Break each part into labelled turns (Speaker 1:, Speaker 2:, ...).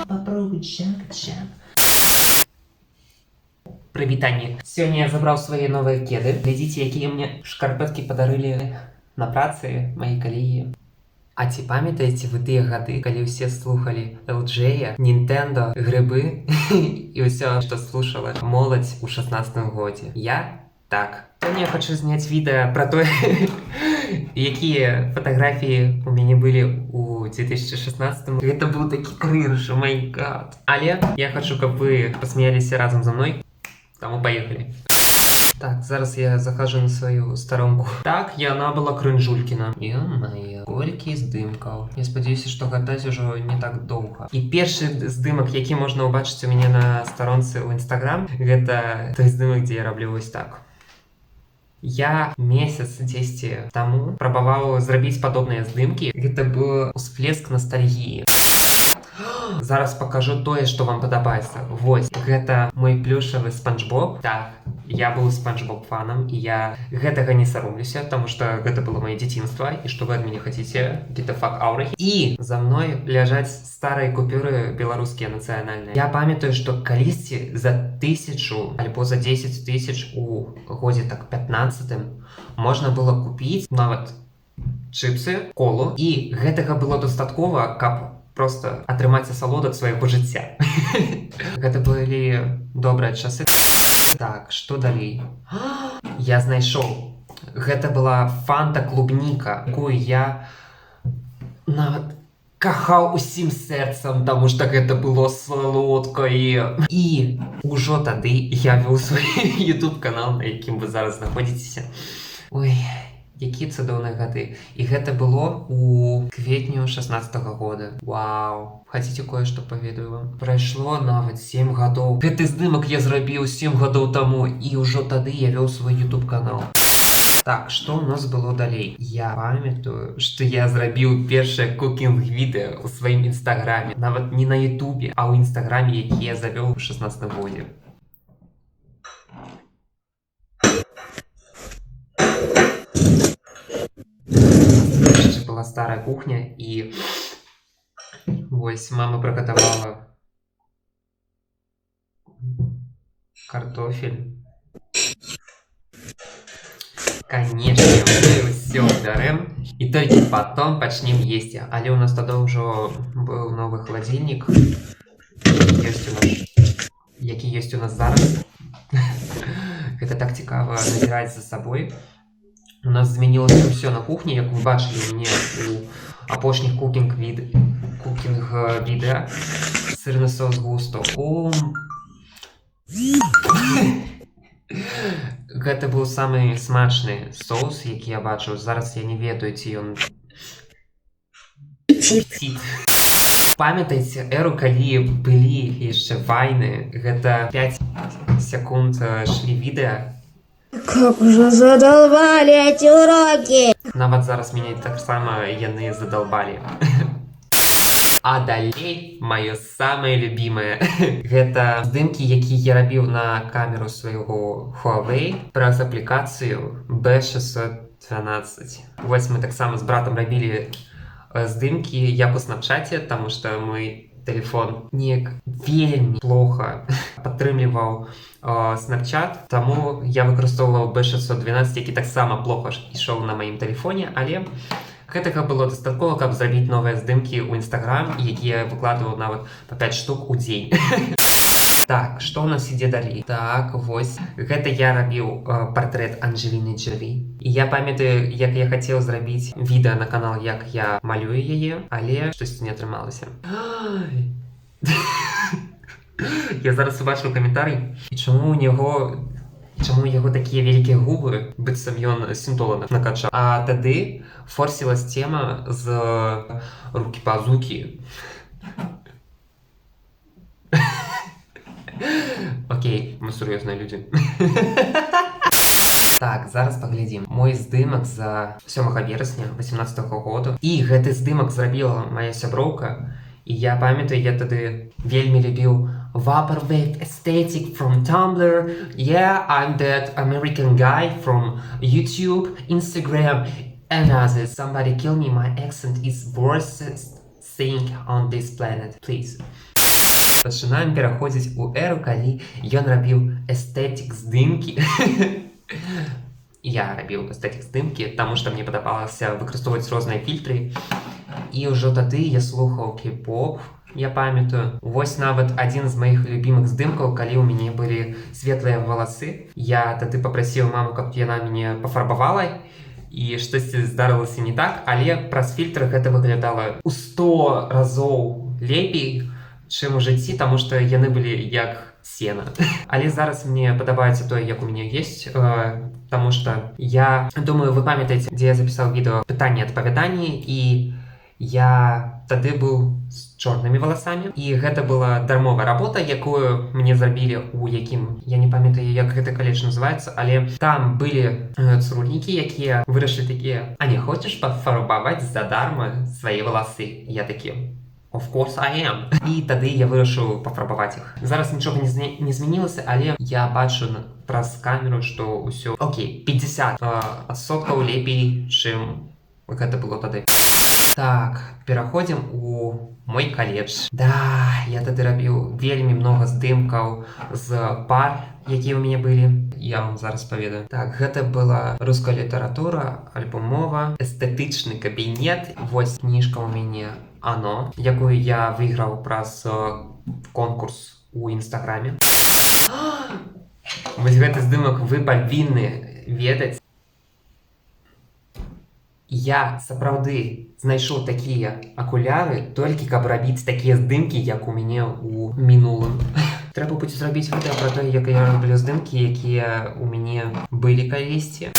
Speaker 1: Попробуй чак-чак. Прывітанне. Сёння я забраў свае новыя кеды. Глядзіце, якія мне шкарпэткі падарылі на працы маі калегі. А ці памятаеце вы тыя гады, калі ўсе слухалі LG, Nintendo, грыбы і ўсё, што слушала моладзь у 16 годзе? Я? Так. Сёння я хочу зняць відэа пра тое, якія фатаграфіі у мяне былі у 2016. Гэта быў такі крынж, о май гад. Але я хочу, каб вы посмеяліся разам за мной. Таму поехали. Так, зараз я захожу на свою сторонку. Так, яна была крынжулькіна. Ё-моё, колькі здымкаў. Я спадзяюся, што гадаць ужо не так доўга. І першы здымак, які можна ўбачыць у мяне на старонцы ў Instagram, гэта той здымак, дзе я раблю вось так. Я месяц 10 таму прабаваў зрабіць падобныя здымкі. Гэта быў усплеск ностальгіі. Зараз покажу тое, што вам падабаецца. Вось, гэта мой плюшавы Спанч Боб. Так, я быў Спанч Боб фанам, і я гэтага не саромлюся, таму што гэта было маё дзяцінства, і што вы ад мяне хацеце, get the fuck out. І за мной ляжаць старыя купюры беларускія нацыянальныя. Я памятаю, што калісьці за 1000 альбо за 10 000 у годзе так 15-м можна было купіць нават чыпсы, колу, і гэтага было дастаткова, каб просто атрымаць асалоду ад свайго жыцця. Гэта былі добрыя часы. Так, што далей? Я знайшоў. Гэта была фанта клубніка, якую я нават кахаў усім сэрцам, таму што гэта было салодка і ўжо тады я вёў свой YouTube канал, на якім вы зараз знаходзіцеся. Ой, якія цудоўныя гады. І гэта было у кветню 16-го года. Вау. Хацеце кое-што паведаю вам? Прайшло нават 7 гадоў. Гэты здымак я зрабіў 7 гадоў таму, і ўжо тады я вёў свой YouTube канал. Так, што ў нас было далей? Я памятаю, што я зрабіў першае кукінг-відэа ў сваім інстаграме. Нават не на Ютубе, а ў інстаграме, які я завёў у 16-м годзе. Была старая кухня, і вось мама прыгатавала картофель. Конечно, мы ўсё бярэм і толькі потом пачнем есці. Але ў нас тады ўжо быў новы халадзільнік, які ёсць у нас зараз. Гэта так цікава назіраць за сабой. У нас змянілася ўсё на кухні, як вы бачылі мне у апошніх кукінг-відэа. Сырны соус густо. Гэта быў самы смачны соус, які я бачыў. Зараз я не ведаю, ці ён чыціт. Памятаеце эру, калі былі яшчэ вайны? Гэта 5 секунд шлі відэа.
Speaker 2: Как же задолбали эти уроки!
Speaker 1: Нават зараз мяне таксама яны задолбалі. А далей маё самае любімае. Гэта здымкі, які я рабіў на камеру свайго Huawei праз аплікацыю B612. Вось мы таксама з братам рабілі здымкі як у Snapchat'е, таму што мой телефон неяк вельмі плохо падтрымліваў Snapchat, таму я выкарыстоўваў B612, які таксама плохо ішоў на маім телефоне, але гэтага было дастаткова, каб зрабіць новыя здымкі ў Instagram, якія я выкладываў нават па 5 штук у дзень. Так, што ў нас ідзе далей? Так, вось, гэта я рабіў партрэт Анджеліны Джолі. І я памятаю, як я хацеў зрабіць відэа на канал, як я малюю яе, але штосьці не атрымалася. Я зараз убачыў каментарый, і чаму у яго такія вялікія губы, быццам ён сінтола накачаў. А тады форсілась тема з рукі-пазукі. Окей, мы сур'ёзныя людзі. Так, зараз паглядзім. Мой здымак за 7 верасня 18-го года. І гэты здымак зрабіла мая сяброўка. І я памятаю, я тады вельмі любіў Vaporwave aesthetic from Tumblr. Yeah, I'm that American guy from YouTube, Instagram, and others. Somebody kill me, my accent is worse thing on this planet, please. Пачынаем пераходзіць у эру, калі ён рабіў эстэтик здымкі. Я рабіў эстэтик здымкі, таму што мне падабалася выкарыстоўваць розныя фільтры. І ўжо тады я слухаў кей-поп, я памятаю. Вось нават адзін з маіх любімых здымкаў, калі ў мяне былі светлыя валасы. Я тады папрасіў маму, каб яна мяне пафарбавала, і штосьці здарылася не так, але праз фільтр гэта выглядала ў 100 разоў лепей, чым у жыцці, таму што яны былі як сена. Але зараз мне падабаецца тое, як у мяне ёсць, таму што я думаю, вы памятаеце, дзе я запісаў відэо пытанні-адпавяданні, і я тады быў з чорнымі валасамі, і гэта была дармовая работа, якую мне зрабілі у якім, я не памятаю, як гэты каледж называецца, але там былі цурульнікі, якія вырашылі такія: а не хочаш пафарбаваць задарма свае валасы? Я такі: of course I am. І тады я вырашыў пафарбаваць іх. Зараз нічога не змянілася, але я бачу праз камеру, што ўсё окей, 50% лепей, чым гэта было тады. Так, пераходзім у мой каледж. Да, я тады рабіў вельмі многа здымкаў з пар, якія ў мяне былі. Я вам зараз паведаю. Так, гэта была руская літаратура, альбо-мова, эстэтычны кабінет. Вось кніжка ў мяне «Ано», якую я выйграў праз конкурс у Інстаграме. Вось гэты здымак вы павінны ведаць. Я сапраўды знайшоў такія акуляры толькі каб рабіць такія здымкі, як у мяне ў мінулым. Трэба будзе зрабіць відэа пра тое, як я раблю здымкі, якія ў мяне былі калісьці.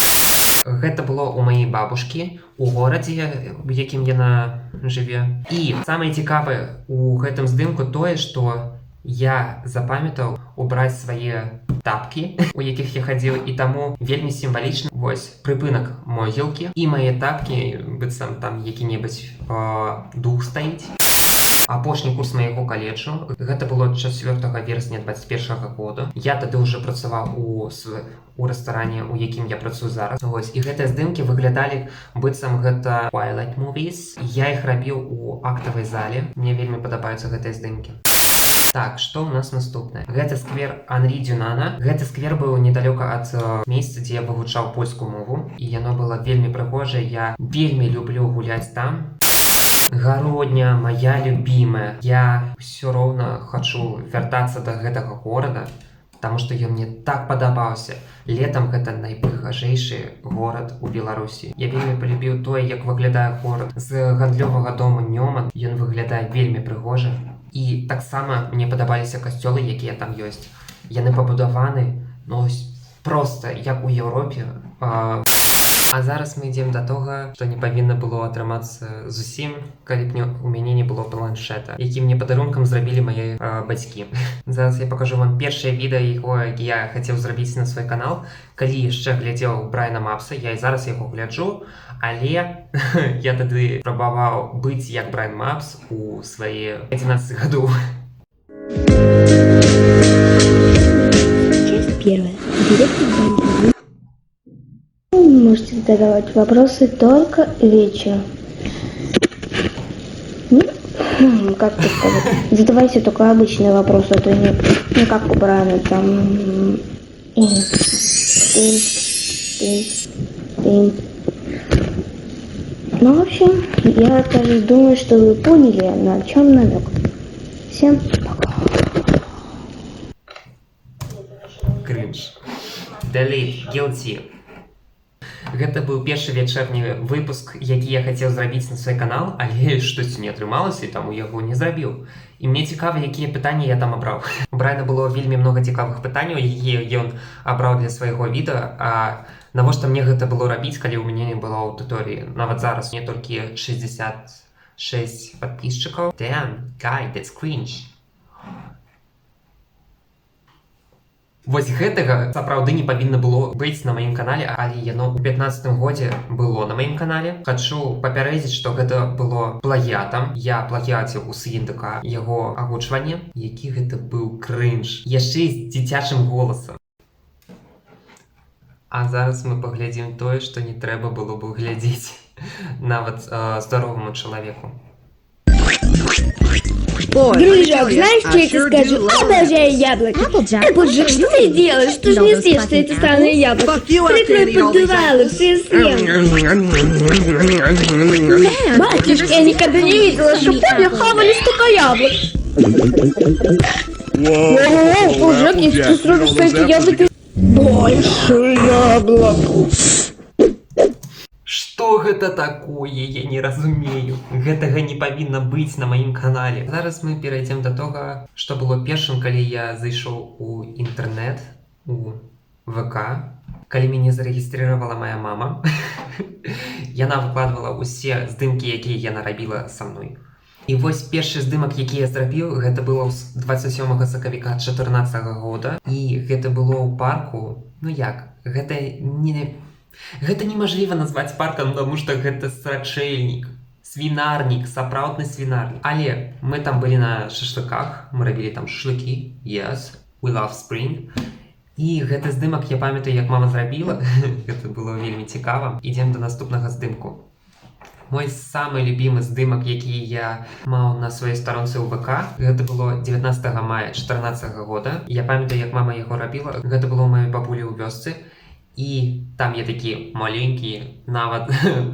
Speaker 1: Гэта было ў маёй бабушкі у горадзе, у якім яна жыве. І самае цікавае у гэтым здымку тое, што я запамятаў убраць свае тапкі, у якіх я хадзіў, і таму вельмі сімвалічна. Вось прыпынак могілкі, і мае тапкі, быццам там які-небудзь дух стаіць. Апошні курс майго каледжу, гэта было 4 верасня 21 года. Я тады ўжо працаваў у рэстаране, у якім я працую зараз. Вось, і гэтыя здымкі выглядалі быццам гэта Twilight movies. Я іх рабіў у актавай зале. Мне вельмі падабаюцца гэтыя здымкі. Так, што ў нас наступнае? Гэта сквер Анрі Дюнана. Гэты сквер быў недалёка ад месца, дзе я вывучаў польскую мову. І яно было вельмі прыгожае. Я вельмі люблю гуляць там. Гародня моя любімая. Я ўсё роўна хачу вяртацца да гэтага горада, таму што ён мне так падабаўся. Летам гэта найпрыгажэйшы горад у Беларусі. Я вельмі полюбіў тое, як выглядае горад. З гандлёвага дома Нёман ён выглядае вельмі прыгожа. І таксама мне падабаліся касцёлы, якія там ёсць. Яны пабудаваны, ну, проста як у Еўропе. А зараз мы ідзем да того, што не павінна было атрымацца зусім, калі б у мяне не было планшета, які мне падарункам зрабілі мае бацькі. Зараз я пакажу вам першае відэа, якое я хацеў зрабіць на свой канал. Калі яшчэ глядзеў Брайана Мапса, я і зараз яго гляджу, але я тады прабаваў быць як Брайан Мапс у свае 11 гадоў.
Speaker 2: Часть первая. Директор банка. Можете задавать вопросы только вечером. Ну, как это сказать? Задавайте только обычные вопросы, а то не как у Брайана там. Ну, в общем, я, кажется, думаю, что вы поняли, на чем намек. Всем пока.
Speaker 1: Кринж. Delete. Guilty. Гэта быў першы вечерні выпуск, які я хацеў зрабіць на свой канал, але штосьці не атрымалася, і таму яго не зрабіў. І мне цікава, якія пытанні я там абраў. У Брайана было вельмі многа цікавых пытанняў, якія ён абраў для свайго відэа, а навошта мне гэта было рабіць, калі ў мяне не было аўдыторыі. Нават зараз мне толькі 66 подписчикаў. Damn, guy, that's cringe. Вось гэтага сапраўды не павінна было быць на маім канале, але яно ў 15 годзе было на маім канале. Хачу папярэдзіць, што гэта было плагіатам. Я плагіаціў у Сындыка яго агучванне. Які гэта быў крынж. Яшчэ з дзіцячым голасам. А зараз мы паглядзім тое, што не трэба было бы глядзець нават здароваму чалавеку.
Speaker 2: Дружок, знаешь, что я тебе скажу? Обожаю яблоки. Applejack, что ты делаешь? Ты же не съешь эти странные яблоки. Прикрой поддувало, все съем. Батюшка, я никогда не видела, что помню, хавали столько яблок. Applejack, если ты сразу все эти яблоки... Больше яблок.
Speaker 1: Што гэта такое, я не разумею. Гэтага не павінна быць на маім канале. Зараз мы перайдзем да того, што было першым, калі я зайшоў у інтэрнэт, у ВК, калі мяне зарэгістравала моя мама. Яна выкладвала ўсе здымкі, якія яна рабіла са мной. І вось першы здымак, які я зрабіў, гэта было 27 сакавіка 2014 года. І гэта было ў парку. Ну як, гэта немажліва назваць паркам, тому што гэта страчэльнік, свінарнік, сапраўдны свінарнік. Але мы там былі на шашлыках, мы рабілі там шашлыкі. Yes, we love spring. І гэты здымак я памятаю, як мама зрабіла. Гэта было вельмі цікава. Ідзем да наступнага здымку. Мой самый любимый здымак, які я маў на сваёй старонцы ў ВК, гэта было 19 мая 2014 года. Я памятаю, як мама яго рабіла. Гэта было ў маёй бабулі ў вёсцы. І там я такі маленькі, нават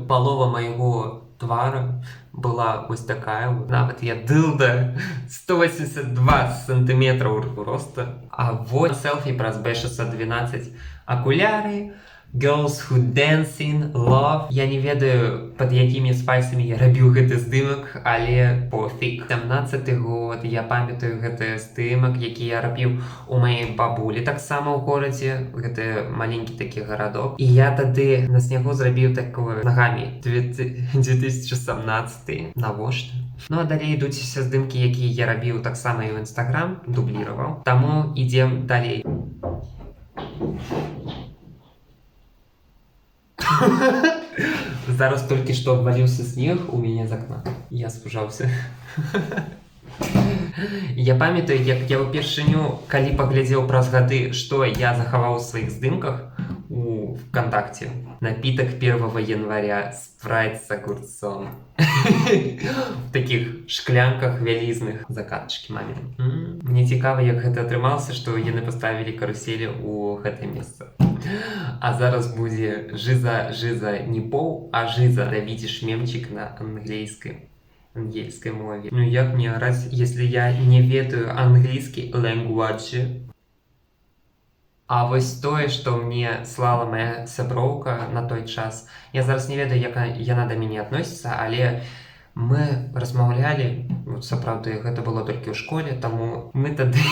Speaker 1: палова майго твара была вось такая. Нават я дылда 182 сантиметраў роста. А вось селфі праз B612. Акуляры. Girls Who Dancing, Love. Я не ведаю, пад якімі спайсамі я рабіў гэты здымак, але пофіг. 17 год, я памятаю гэты здымак, які я рабіў у маёй бабулі таксама ў горадзе. Гэта маленькі такі гарадок. І я тады на снегу зрабіў такое нагамі 2017. Навошта? Ну а далей ідуць усе здымкі, якія я рабіў таксама і ў Instagram, дубліраваў. Таму ідзем далей. Зараз толькі што абваліўся снег у мяне з акна. Я спужаўся. Я памятаю, як я ўпершыню, калі паглядзеў праз гады, што я захаваў у сваіх здымках у ВКонтакте. Напиток 1 января, спрайт с огурцом. В таких шклянках вялізных. Закатачкі маміны. Мне цікава, як гэта атрымалася, што яны паставілі каруселі ў гэтае месца. А зараз будзе жиза не пол, а жиза. Да видишь мемчик на английской мове. Ну як мне граць, если я не ведаю англійскі language? А вось тое, што мне слала моя сяброўка на той час. Я зараз не ведаю, як яна да мяне адносіцца, але мы размаўлялі, сапраўды, гэта было толькі ў школе, таму мы тады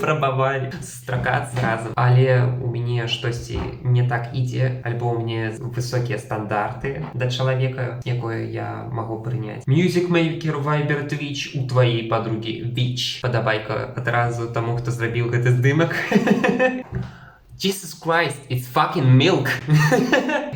Speaker 1: прабавалі сустракацца разам. Але у мяне штосьці не так ідзе, альбо у мяне высокія стандарты да чалавека, якое я магу прыняць. Music Maker, Viber, Twitch, у тваей подругі Віч. Падабайка адразу таму, хто зрабіў гэты здымак. Jesus Christ, it's fucking milk!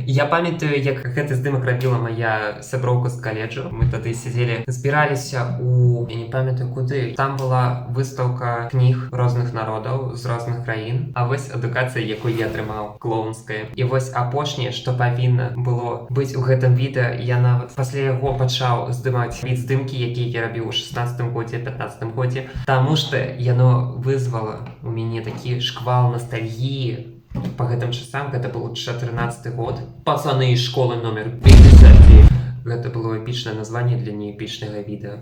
Speaker 1: Я памятаю, як гэты здымак рабіла моя сяброўка з каледжу. Мы тады сидзелі, збіраліся у... Я не памятаю куды. Там была выстаўка кніг розных народаў з розных краін. А вось адукацыя, якую я атрымаў, клоунская. І вось апошняе, што павінна было быць у гэтым відэа, я нават пасля яго пачаў здымаць здымкі, якія я рабіў у 16 годзе, 15 годзе. Таму што яно вызвала у мяне такі шквал ностальгіі. По гэтым часам, гэта был 14 год. Пацаны из школы номер 50. Гэта было эпичное название для неэпичного видео.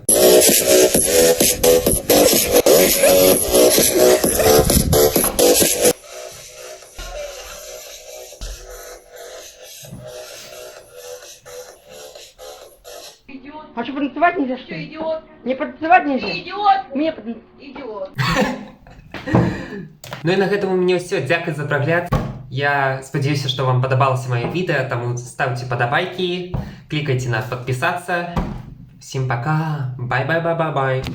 Speaker 3: А что, потанцевать нельзя, что ли?
Speaker 4: Идиот!
Speaker 3: Мне потанцевать нельзя?
Speaker 4: Идиот!
Speaker 3: Мне
Speaker 4: Идиот!
Speaker 1: Ну і на гэтым у мяне ўсё. Дзякуй за прагляд. Я спадзяюся, што вам падабалася маё відэа, таму ставце падабайкі, клікайце на падпісацца. Всім пака, бай-бай-бай-бай-бай.